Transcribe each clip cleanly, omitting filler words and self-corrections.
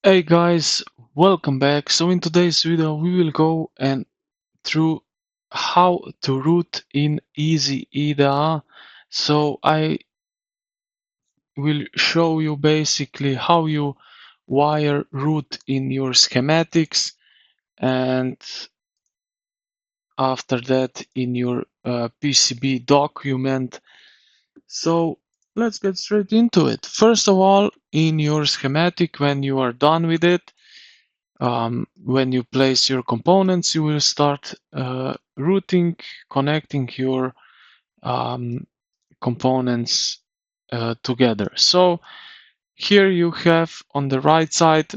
Hey guys, welcome back. So in today's video we will go and through how to root in EasyEDA. So I will show you basically how you wire root in your schematics, and after that in your PCB document. So let's get straight into it. First of all, in your schematic, when you are done with it, when you place your components, you will start routing, connecting your um, components together. So here you have on the right side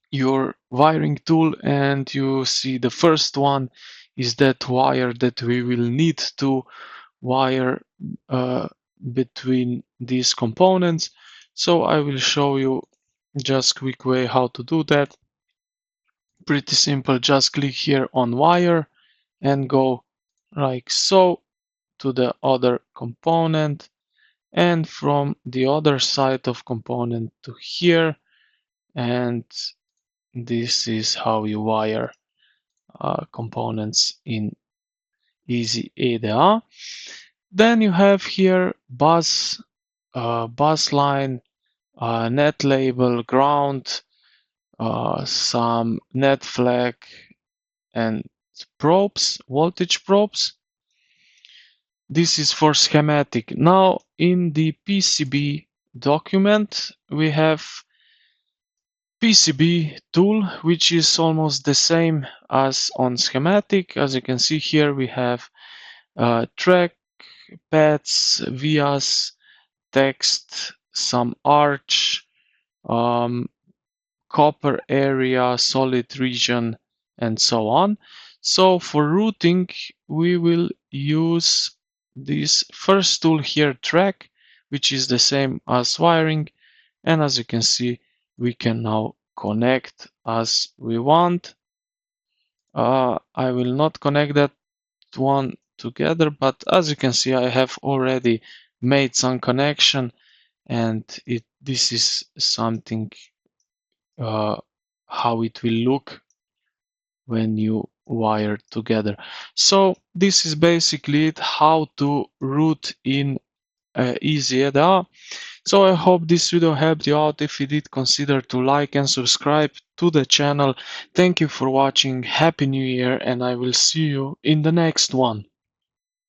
your wiring tool, and you see the first one is that wire that we will need to wire uh, between these components. So I will show you just quick way how to do that. Pretty simple, just click here on wire and go like so to the other component, and from the other side of component to here, and this is how you wire components in EasyEDA. Then you have here bus line, net label, ground, some net flag, and probes, voltage probes. This is for schematic. Now in the PCB document we have PCB tool, which is almost the same as on schematic. As you can see here, we have track, pads, vias, text, some arch, um, copper area, solid region, and so on. So for routing, we will use this first tool here, track, which is the same as wiring. And as you can see, we can now connect as we want. I will not connect that one together, but as you can see, I have already made some connection, and this is something how it will look when you wire together. So this is basically it, how to root in EasyEDA. So I hope this video helped you out. If you did, consider to like and subscribe to the channel. Thank you for watching. Happy New Year, and I will see you in the next one.